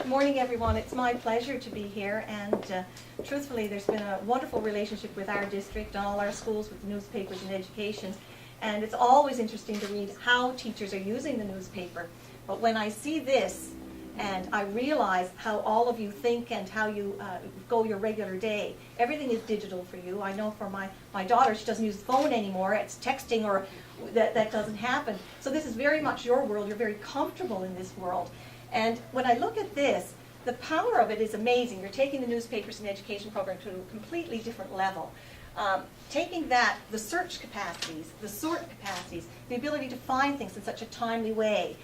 morning, everyone. It's my pleasure to be here, and truthfully, there's been a wonderful relationship with our district and all our schools with newspapers and education, and it's always interesting to read how teachers are using the newspaper. But when I see this, and I realize how all of you think and how you go your regular day, everything is digital for you. I know for my daughter, she doesn't use the phone anymore. It's texting, or that doesn't happen. So this is very much your world. You're very comfortable in this world. And when I look at this, the power of it is amazing. You're taking the newspapers and education program to a completely different level. Taking that, the search capacities, the sort capacities, the ability to find things in such a timely way,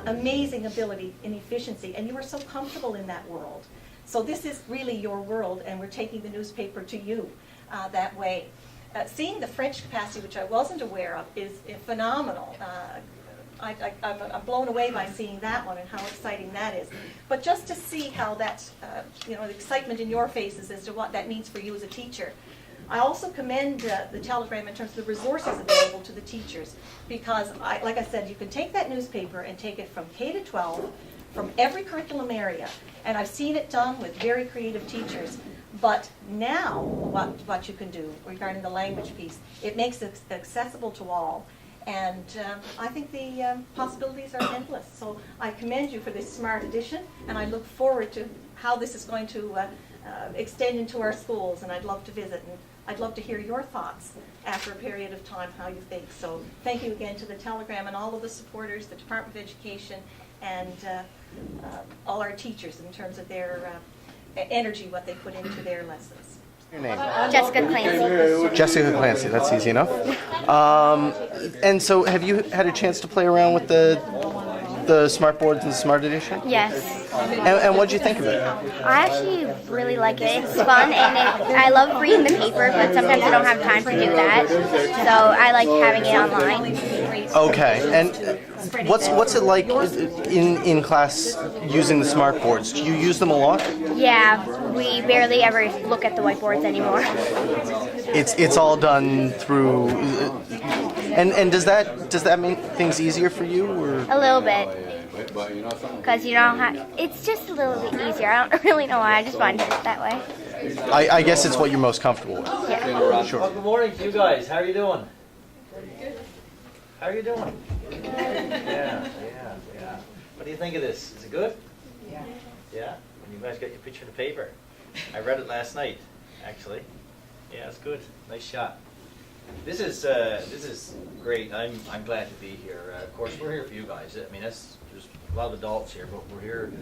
amazing ability and efficiency, and you are so comfortable in that world. So this is really your world, and we're taking the newspaper to you that way. Seeing the French capacity, which I wasn't aware of, is phenomenal. I'm blown away by seeing that one and how exciting that is. But just to see how that's, the excitement in your faces as to what that means for you as a teacher. I also commend the Telegram in terms of the resources available to the teachers, because, like I said, you can take that newspaper and take it from K to 12, from every curriculum area, and I've seen it done with very creative teachers. But now, what you can do regarding the language piece, it makes it accessible to all. And I think the possibilities are endless. So I commend you for this smart edition, and I look forward to how this is going to extend into our schools, and I'd love to visit, and I'd love to hear your thoughts after a period of time, how you think. So thank you again to the Telegram and all of the supporters, the Department of Education, and all our teachers in terms of their energy, what they put into their lessons. Your name? Jessica Clancy. Jessica Clancy, that's easy enough. And so have you had a chance to play around with the smart boards and the smart edition? Yes. And what did you think of it? I actually really like it. It's fun, and I love reading the paper, but sometimes I don't have time to do that. So I like having it online. Okay, and what's it like in class using the smart boards? Do you use them a lot? Yeah, we barely ever look at the whiteboards anymore. It's all done through, and does that make things easier for you, or? A little bit. Because you don't have, it's just a little bit easier. I don't really know why, I just find it that way. I guess it's what you're most comfortable with. Yeah. Sure. Well, good morning to you guys. How are you doing? Good. How are you doing? Yeah. What do you think of this? Is it good? Yeah. Yeah? And you guys got your picture in the paper. I read it last night, actually. Yeah, it's good. Nice shot. This is great. I'm glad to be here. Of course, we're here for you guys. I mean, there's a lot of adults here, but we're here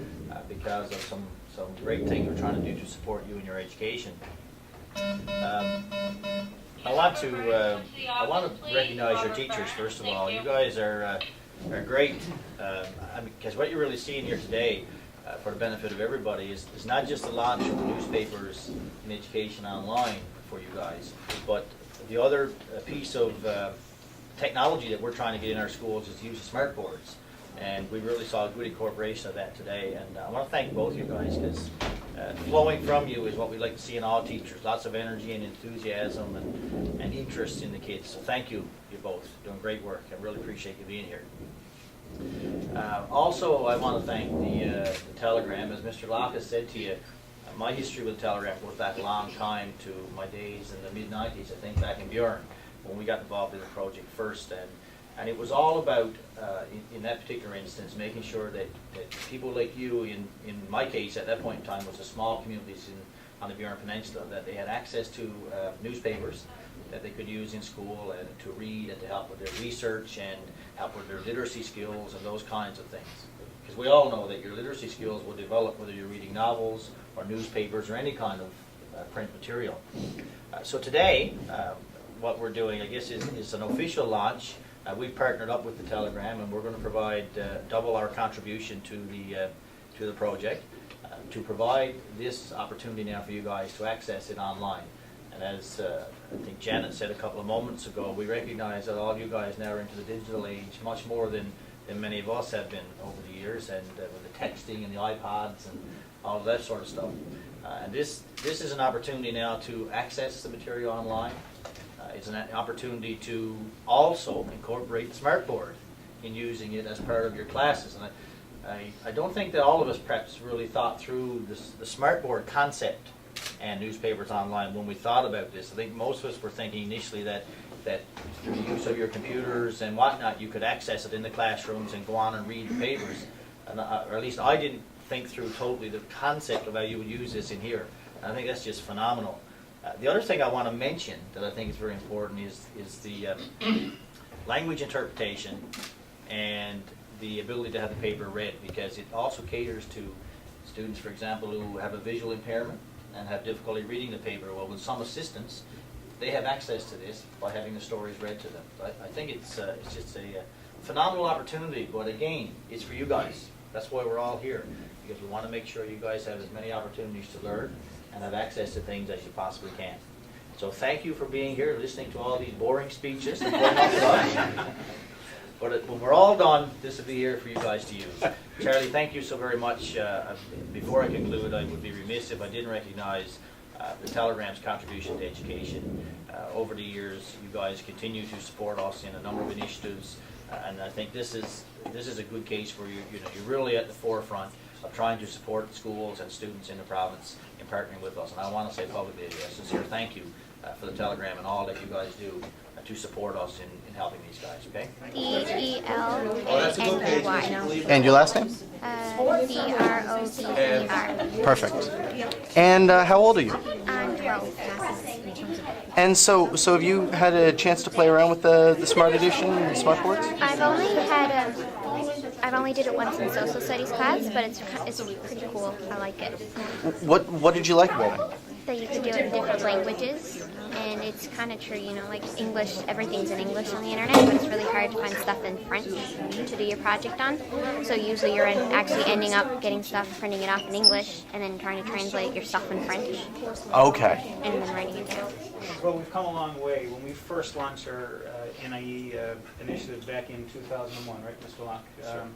because of some great things we're trying to do to support you in your education. I want to recognize your teachers first of all. You guys are great, because what you're really seeing here today, for the benefit of everybody, is not just the launch of the newspapers and education online for you guys, but the other piece of technology that we're trying to get in our schools is the use of smart boards. And we really saw a good incorporation of that today. And I want to thank both of you guys, because flowing from you is what we like to see in all teachers. Lots of energy and enthusiasm and interest in the kids. So thank you, you both. You're doing great work. I really appreciate you being here. Also, I want to thank the Telegram. As Mr. Locke has said to you, my history with the Telegram goes back a long time to my days in the mid-90s, I think, back in Bjorn, when we got involved in the project first. And it was all about, in that particular instance, making sure that people like you, in my case at that point in time, was the small communities on the Bjorn Peninsula, that they had access to newspapers that they could use in school and to read and to help with their research and help with their literacy skills and those kinds of things. Because we all know that your literacy skills will develop whether you're reading novels or newspapers or any kind of print material. So today, what we're doing, I guess, is an official launch. We've partnered up with the Telegram, and we're going to provide double our contribution to the project to provide this opportunity now for you guys to access it online. And as I think Janet said a couple of moments ago, we recognize that all of you guys now are into the digital age much more than many of us have been over the years, and with the texting and the iPods and all of that sort of stuff. And this is an opportunity now to access the material online. It's an opportunity to also incorporate the smartboard in using it as part of your classes. And I don't think that all of us perhaps really thought through the smartboard concept and newspapers online when we thought about this. I think most of us were thinking initially that through the use of your computers and whatnot, you could access it in the classrooms and go on and read the papers. And or at least I didn't think through totally the concept of how you would use this in here. And I think that's just phenomenal. The other thing I want to mention that I think is very important is the language interpretation and the ability to have the paper read, because it also caters to students, for example, who have a visual impairment and have difficulty reading the paper. Well, with some assistance, they have access to this by having the stories read to them. I think it's just a phenomenal opportunity, but again, it's for you guys. That's why we're all here, because we want to make sure you guys have as many opportunities to learn and have access to things as you possibly can. So thank you for being here, listening to all these boring speeches and going off with us. But when we're all done, this will be here for you guys to use. Charlie, thank you so very much. Before I conclude, I would be remiss if I didn't recognize the Telegram's contribution to education. Over the years, you guys continue to support us in a number of initiatives, and I think this is a good case where you're really at the forefront of trying to support schools and students in the province in partnering with us. And I want to say publicly a sincere thank you for the Telegram and all that you guys do to support us in helping these guys, okay? DELANDY. And your last name? DROTER. Perfect. And how old are you? I'm 12. And so have you had a chance to play around with the Smart Edition and the Smart Boards? I've only did it once in social studies class, but it's pretty cool. I like it. What did you like about it? That you can do it in different languages, and it's kind of true, like English, everything's in English on the internet, but it's really hard to find stuff in French to do your project on. So usually you're actually ending up getting stuff, printing it off in English, and then trying to translate your stuff in French. Okay. And then writing it down. Well, we've come a long way. When we first launched our NIE initiative back in 2001, right, Mr. Locke? Sure.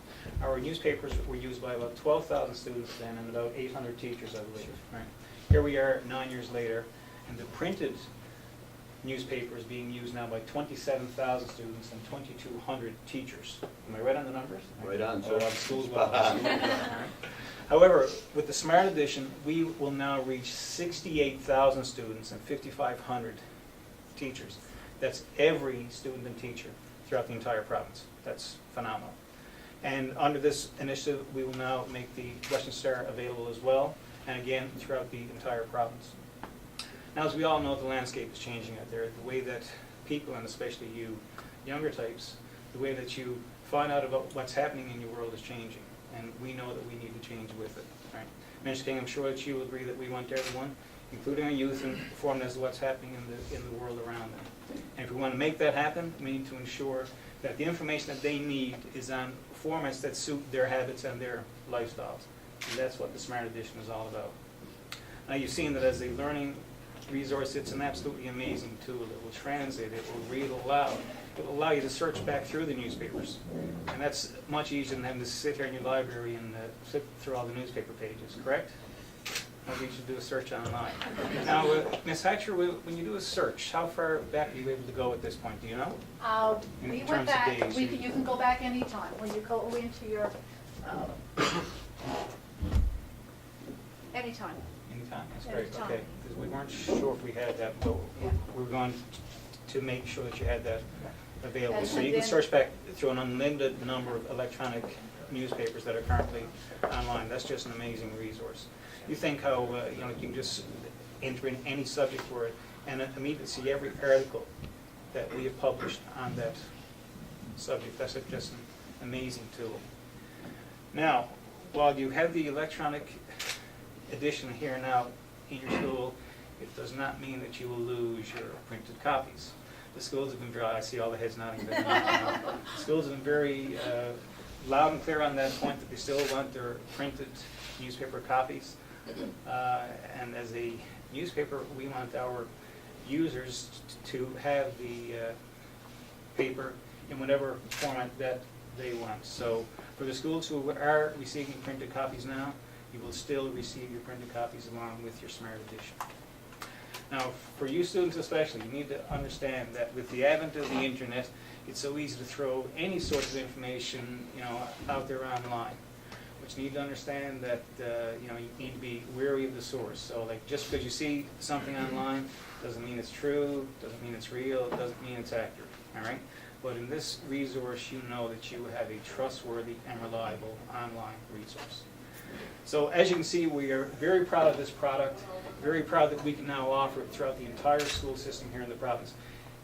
Our newspapers were used by about 12,000 students then and about 800 teachers, I believe. Right. Here we are 9 years later, and the printed newspaper is being used now by 27,000 students and 2,200 teachers. Am I right on the numbers? Right on, Oh, sir. the school's well. All right. However, with the Smart Edition, we will now reach 68,000 students and 5,500 teachers. That's every student and teacher throughout the entire province. That's phenomenal. And under this initiative, we will now make the Western Star available as well, and again, throughout the entire province. Now, as we all know, the landscape is changing out there. The way that people, and especially you, younger types, the way that you find out about what's happening in your world is changing. And we know that we need to change with it. Right? Mr. King, I'm sure that you agree that we want everyone, including our youth, informed as to what's happening in the world around them. And if we want to make that happen, we need to ensure that the information that they need is on formats that suit their habits and their lifestyles. And that's what the Smart Edition is all about. Now, you've seen that as a learning resource, it's an absolutely amazing tool. It will translate, it will read aloud. It will allow you to search back through the newspapers. And that's much easier than having to sit here in your library and flip through all the newspaper pages, correct? Maybe you should do a search online. Now, Ms. Hatcher, when you do a search, how far back are you able to go at this point? Do you know? We In went terms of back, days, you can go back anytime. When you go into your, anytime. Anytime, that's great, Anytime. okay. Because we weren't sure if we had that, but Yeah. we were going to make sure that you had that available. And So you can then- search back through an unlimited number of electronic newspapers that are currently online. That's just an amazing resource. You think how, you can just enter in any subject word and immediately see every article that we have published on that subject. That's just an amazing tool. Now, while you have the electronic edition here now in your school, it does not mean that you will lose your printed copies. The schools have been very, I see all the heads nodding. But the schools have been very loud and clear on that point that they still want their printed newspaper copies. And as a newspaper, we want our users to have the paper in whatever format that they want. So for the schools who are receiving printed copies now, you will still receive your printed copies along with your Smart Edition. Now, for you students especially, you need to understand that with the advent of the internet, it's so easy to throw any sort of information, out there online. but you need to understand that you know, you need to be wary of the source. So like, just because you see something online doesn't mean it's true, doesn't mean it's real, doesn't mean it's accurate. All right. But in this resource, you know that you have a trustworthy and reliable online resource. So as you can see, we are very proud of this product, very proud that we can now offer it throughout the entire school system here in the province.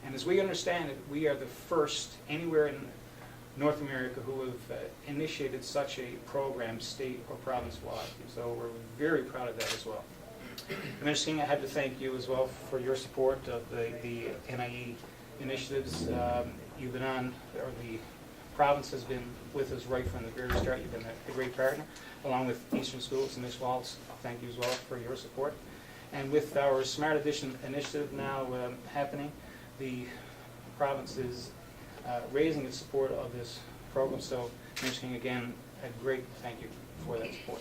And as we understand it, we are the first anywhere in North America who have initiated such a program, state or province-wide. So we're very proud of that as well. Mr. King, I have to thank you as well for your support of the NIE initiatives. You've been on, or the province has been with us right from the very start. You've been a great partner, along with Eastern Schools and Ms. Waltz. Thank you as well for your support. And with our Smart Edition initiative now happening, the province is raising its support of this program. So, Mr. King, again, a great thank you for that support.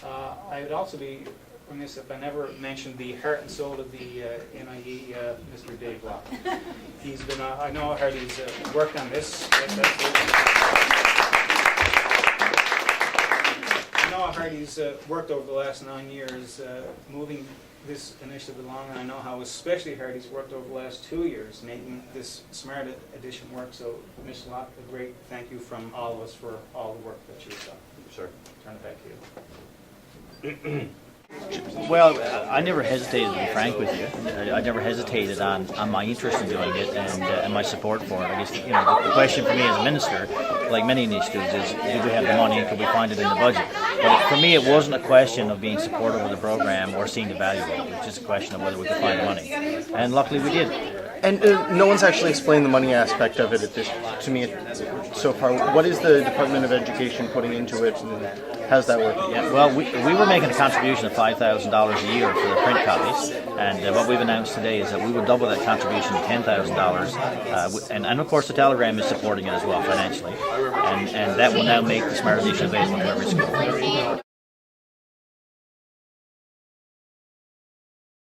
I would also be remiss if I never mentioned the heart and soul of the NIE, Mr. Dave Locke. He's been, I know how he's worked on this. I know how hard he's worked over the last 9 years moving this initiative along, and I know how especially hard he's worked over the last 2 years making this Smart Edition work. So, Mr. Locke, a great thank you from all of us for all the work that you've done. Sure. Turn it back to you. Well, I never hesitated, to be frank with you. I never hesitated on my interest in doing it and my support for it. I guess, you know, the question for me as a minister, like many initiatives, is do we have the money and can we find it in the budget? But for me, it wasn't a question of being supportive of the program or seeing the value of it. It was just a question of whether we could find the money. And luckily we did. And no one's actually explained the money aspect of it to me so far. What is the Department of Education putting into it, and how's that working? Yeah, well, we were making a contribution of $5,000 a year for the print copies, and what we've announced today is that we will double that contribution to $10,000, and of course the Telegram is supporting it as well financially, and that will now make the Smart Edition available to every school.